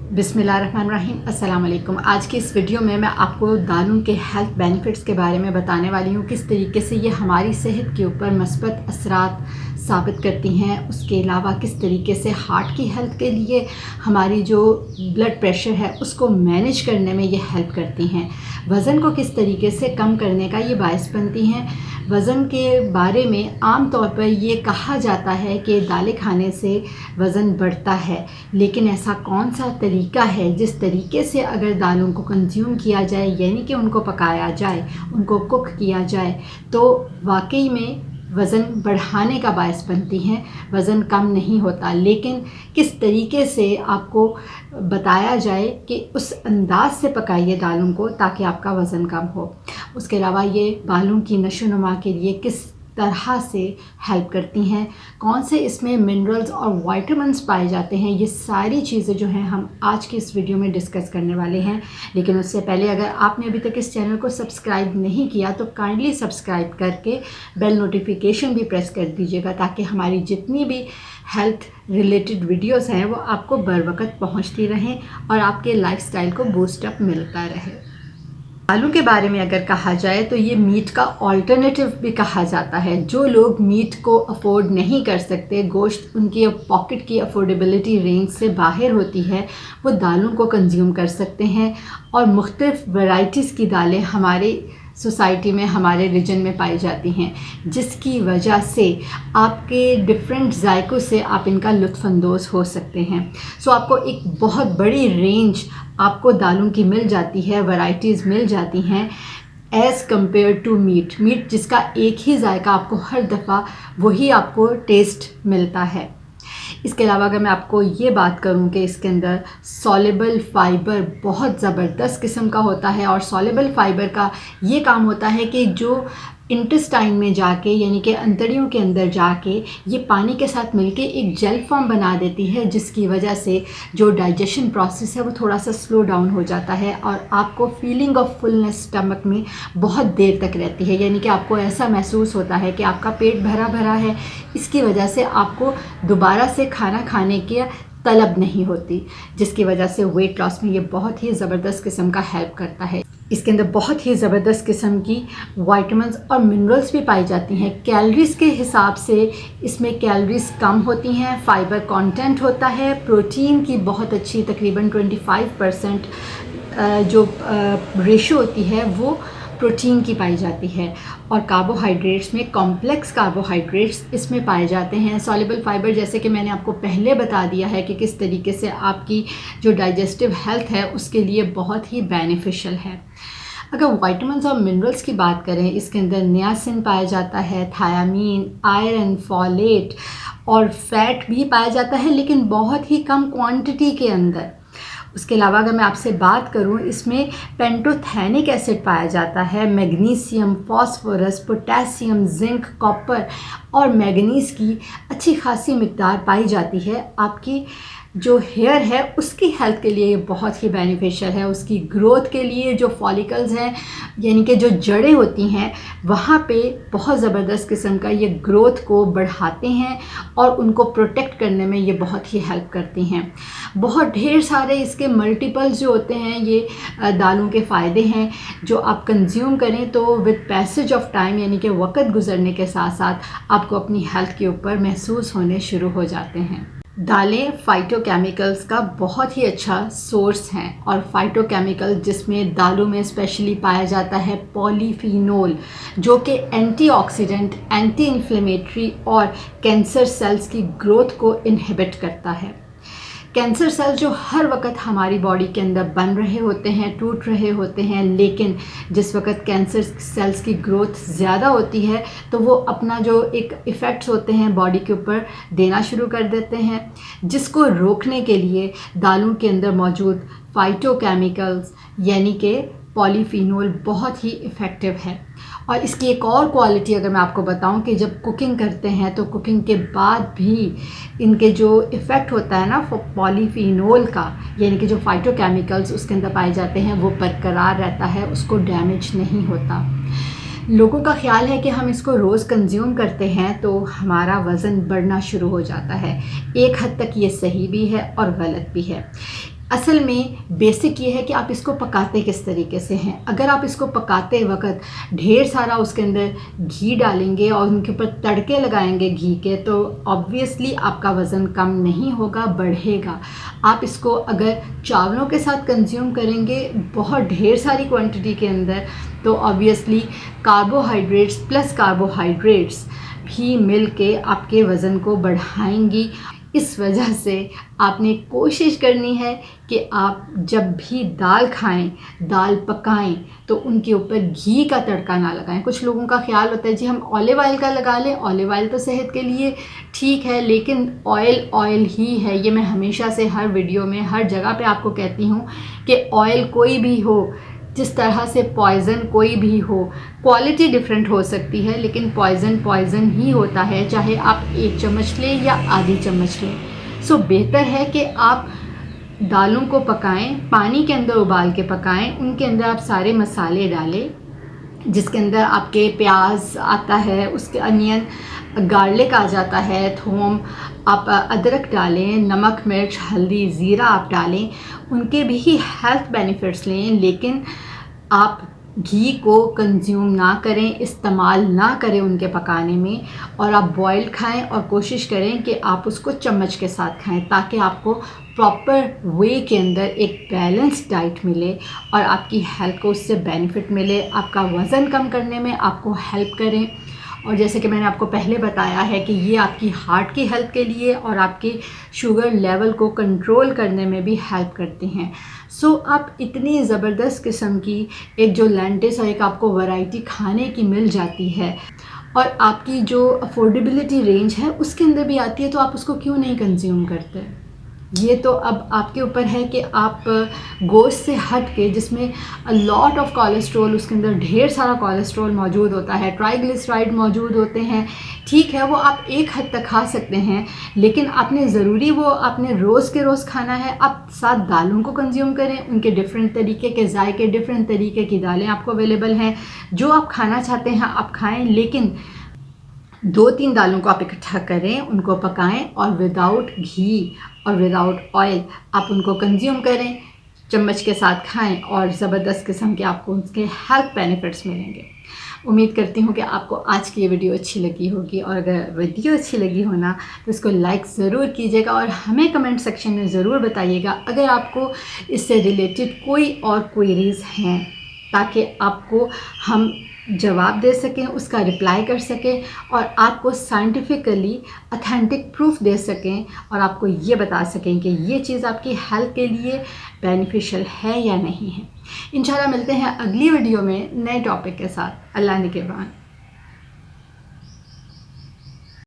बिस्मिल्लाहिर्रहमानिर्रहीम, अस्सलाम वालेकुम। आज की इस वीडियो में मैं आपको दालों के हेल्थ बेनिफिट्स के बारे में बताने वाली हूँ, किस तरीके से ये हमारी सेहत के ऊपर मस्बत असरात साबित करती हैं। उसके अलावा किस तरीके से हार्ट की हेल्थ के लिए हमारी जो ब्लड प्रेशर है उसको मैनेज करने में ये हेल्प करती हैं। वज़न को किस तरीके से कम करने का ये बायस बनती हैं। वज़न के बारे में आम तौर पर ये कहा जाता है कि दालें खाने से वज़न बढ़ता है, लेकिन ऐसा कौन सा तरीका है जिस तरीके से अगर दालों को कंज्यूम किया जाए, यानी कि उनको पकाया जाए, उनको कुक किया जाए, तो वाकई में वज़न बढ़ाने का बायस बनती हैं, वज़न कम नहीं होता। लेकिन किस तरीके से आपको बताया जाए कि उस अंदाज से पकाइए दालों को ताकि आपका वज़न कम हो। उसके अलावा ये बालों की नशोनुमा के लिए किस तरह से हेल्प करती हैं, कौन से इसमें मिनरल्स और विटामिन्स पाए जाते हैं, ये सारी चीज़ें जो हैं हम आज की इस वीडियो में डिस्कस करने वाले हैं। लेकिन उससे पहले अगर आपने अभी तक इस चैनल को सब्सक्राइब नहीं किया तो काइंडली सब्सक्राइब करके बेल नोटिफिकेशन भी प्रेस कर दीजिएगा, ताकि हमारी जितनी भी हेल्थ रिलेटेड वीडियोस हैं वो आपको बर वक्त पहुँचती रहें और आपके लाइफस्टाइल को बूस्टअप मिलता रहे। आलू के बारे में अगर कहा जाए तो ये मीट का ऑल्टरनेटिव भी कहा जाता है। जो लोग मीट को अफोर्ड नहीं कर सकते, गोश्त उनकी पॉकेट की अफोर्डेबिलिटी रेंज से बाहर होती है, वो दालों को कंज्यूम कर सकते हैं। और मुख्तलिफ वैरायटीज़ की दालें हमारे सोसाइटी में, हमारे रीजन में पाई जाती हैं, जिसकी वजह से आपके डिफरेंट जायकों से आप इनका लुत्फ़अंदोज़ हो सकते हैं। सो आपको एक बहुत बड़ी रेंज आपको दालों की मिल जाती है, वैरायटीज़ मिल जाती हैं एज़ कम्पेयर टू मीट जिसका एक ही जायका आपको हर दफ़ा वही आपको टेस्ट मिलता है। इसके अलावा अगर मैं आपको ये बात करूं कि इसके अंदर सॉल्युबल फ़ाइबर बहुत ज़बरदस्त किस्म का होता है, और सॉल्युबल फ़ाइबर का ये काम होता है कि जो इंटेस्टाइन में जाके, यानी कि अंतड़ियों के अंदर जाके, ये पानी के साथ मिलके एक जेल फॉर्म बना देती है, जिसकी वजह से जो डाइजेशन प्रोसेस है वो थोड़ा सा स्लो डाउन हो जाता है और आपको फीलिंग ऑफ फुलनेस स्टमक में बहुत देर तक रहती है। यानी कि आपको ऐसा महसूस होता है कि आपका पेट भरा भरा है, इसकी वजह से आपको दोबारा से खाना खाने की तलब नहीं होती, जिसकी वजह से वेट लॉस में ये बहुत ही ज़बरदस्त किस्म का हेल्प करता है। इसके अंदर बहुत ही ज़बरदस्त किस्म की विटामिन्स और मिनरल्स भी पाई जाती हैं। कैलोरीज़ के हिसाब से इसमें कैलोरीज़ कम होती हैं, फ़ाइबर कंटेंट होता है, प्रोटीन की बहुत अच्छी तकरीबन 25% जो रेशो होती है वो प्रोटीन की पाई जाती है। और कार्बोहाइड्रेट्स में कॉम्प्लेक्स कार्बोहाइड्रेट्स इसमें पाए जाते हैं। सॉल्युबल फाइबर, जैसे कि मैंने आपको पहले बता दिया है कि किस तरीके से आपकी जो डाइजेस्टिव हेल्थ है उसके लिए बहुत ही बेनिफिशियल है। अगर विटामिन्स और मिनरल्स की बात करें, इसके अंदर नियासिन पाया जाता है, थायामीन, आयरन, फॉलेट और फैट भी पाया जाता है, लेकिन बहुत ही कम क्वांटिटी के अंदर। उसके अलावा अगर मैं आपसे बात करूं, इसमें पेंटोथेनिक एसिड पाया जाता है, magnesium, phosphorus, potassium, zinc, copper और मैंगनीज़ की अच्छी खासी मिकदार पाई जाती है। आपकी जो हेयर है उसकी हेल्थ के लिए ये बहुत ही बेनिफिशियल है। उसकी ग्रोथ के लिए जो फॉलिकल्स हैं, यानी कि जो जड़ें होती हैं, वहाँ पे बहुत ज़बरदस्त किस्म का ये ग्रोथ को बढ़ाते हैं और उनको प्रोटेक्ट करने में ये बहुत ही हेल्प करती हैं। बहुत ढेर सारे इसके मल्टीपल्स जो होते हैं, ये दालों के फ़ायदे हैं जो आप कंज्यूम करें तो विद पैसेज ऑफ टाइम, यानी कि वक्त गुजरने के साथ साथ आपको अपनी हेल्थ के ऊपर महसूस होने शुरू हो जाते हैं। दालें फाइटोकेमिकल्स का बहुत ही अच्छा सोर्स हैं, और फाइटोकेमिकल जिसमें दालों में स्पेशली पाया जाता है पॉलीफिनोल, जो कि एंटीऑक्सीडेंट, एंटी इन्फ्लेमेटरी और कैंसर सेल्स की ग्रोथ को इनहिबिट करता है। कैंसर सेल जो हर वक्त हमारी बॉडी के अंदर बन रहे होते हैं, टूट रहे होते हैं, लेकिन जिस वक्त कैंसर सेल्स की ग्रोथ ज़्यादा होती है तो वो अपना जो एक इफ़ेक्ट्स होते हैं बॉडी के ऊपर देना शुरू कर देते हैं, जिसको रोकने के लिए दालों के अंदर मौजूद फाइटोकेमिकल्स यानी कि पॉलीफिनोल बहुत ही इफ़ेक्टिव है। और इसकी एक और क्वालिटी अगर मैं आपको बताऊं कि जब कुकिंग करते हैं तो कुकिंग के बाद भी इनके जो इफ़ेक्ट होता है ना पॉलीफिनोल का, यानी कि जो फाइटोकेमिकल्स उसके अंदर पाए जाते हैं, वो बरकरार रहता है, उसको डैमेज नहीं होता। लोगों का ख्याल है कि हम इसको रोज़ कंज्यूम करते हैं तो हमारा वज़न बढ़ना शुरू हो जाता है। एक हद तक ये सही भी है और गलत भी है। असल में बेसिक ये है कि आप इसको पकाते किस तरीके से हैं। अगर आप इसको पकाते वक्त ढेर सारा उसके अंदर घी डालेंगे और उनके ऊपर तड़के लगाएंगे घी के, तो ऑब्वियसली आपका वज़न कम नहीं होगा, बढ़ेगा। आप इसको अगर चावलों के साथ कंज्यूम करेंगे बहुत ढेर सारी क्वांटिटी के अंदर, तो ऑब्वियसली कार्बोहाइड्रेट्स प्लस कार्बोहाइड्रेट्स भी मिल के आपके वज़न को बढ़ाएंगी। इस वजह से आपने कोशिश करनी है कि आप जब भी दाल खाएं, दाल पकाएं, तो उनके ऊपर घी का तड़का ना लगाएं। कुछ लोगों का ख्याल होता है जी हम ऑलिव ऑयल का लगा लें, ऑलिव ऑयल तो सेहत के लिए ठीक है, लेकिन ऑयल ऑयल ही है। ये मैं हमेशा से हर वीडियो में हर जगह पे आपको कहती हूँ कि ऑयल कोई भी हो, जिस तरह से पॉइज़न कोई भी हो, क्वालिटी डिफरेंट हो सकती है लेकिन पॉइज़न पॉइज़न ही होता है, चाहे आप 1 चम्मच लें या आधी चम्मच लें। सो बेहतर है कि आप दालों को पकाएं, पानी के अंदर उबाल के पकाएं, उनके अंदर आप सारे मसाले डालें, जिसके अंदर आपके प्याज आता है, उसके अनियन, गार्लिक आ जाता है, थूम, आप अदरक डालें, नमक, मिर्च, हल्दी, ज़ीरा आप डालें, उनके भी हेल्थ बेनिफिट्स लें। लेकिन आप घी को कंज्यूम ना करें, इस्तेमाल ना करें उनके पकाने में, और आप बॉयल खाएं और कोशिश करें कि आप उसको चम्मच के साथ खाएं, ताकि आपको प्रॉपर वे के अंदर एक बैलेंस्ड डाइट मिले और आपकी हेल्थ को उससे बेनिफिट मिले, आपका वज़न कम करने में आपको हेल्प करें। और जैसे कि मैंने आपको पहले बताया है कि ये आपकी हार्ट की हेल्थ के लिए और आपकी शुगर लेवल को कंट्रोल करने में भी हेल्प करती हैं। सो आप इतनी ज़बरदस्त किस्म की एक जो लेंटिल्स और एक आपको वैरायटी खाने की मिल जाती है और आपकी जो अफोर्डेबिलिटी रेंज है उसके अंदर भी आती है, तो आप उसको क्यों नहीं कंज्यूम करते। ये तो अब आपके ऊपर है कि आप गोश्त से हट के, जिसमें लॉट ऑफ कोलेस्ट्रॉल, उसके अंदर ढेर सारा कोलेस्ट्रॉल मौजूद होता है, ट्राइग्लिसराइड मौजूद होते हैं, ठीक है वो आप एक हद तक खा सकते हैं, लेकिन आपने ज़रूरी वो आपने रोज़ के रोज़ खाना है। आप 7 दालों को कंज्यूम करें, उनके डिफरेंट तरीके के जायके, डिफरेंट तरीके की दालें आपको अवेलेबल हैं, जो आप खाना चाहते हैं आप खाएँ, लेकिन 2-3 दालों को आप इकट्ठा करें, उनको पकाएं और विदाउट घी और विदाउट ऑयल आप उनको कंज्यूम करें, चम्मच के साथ खाएं और ज़बरदस्त किस्म के आपको उसके हेल्थ बेनिफिट्स मिलेंगे। उम्मीद करती हूँ कि आपको आज की ये वीडियो अच्छी लगी होगी, और अगर वीडियो अच्छी लगी हो ना तो इसको लाइक ज़रूर कीजिएगा और हमें कमेंट सेक्शन में ज़रूर बताइएगा अगर आपको इससे रिलेटेड कोई और क्वेरीज़ हैं, ताकि आपको हम जवाब दे सकें, उसका रिप्लाई कर सकें और आपको साइंटिफिकली ऑथेंटिक प्रूफ दे सकें और आपको ये बता सकें कि ये चीज़ आपकी हेल्थ के लिए बेनिफिशियल है या नहीं है। इंशाल्लाह मिलते हैं अगली वीडियो में नए टॉपिक के साथ। अल्लाह निगहबान।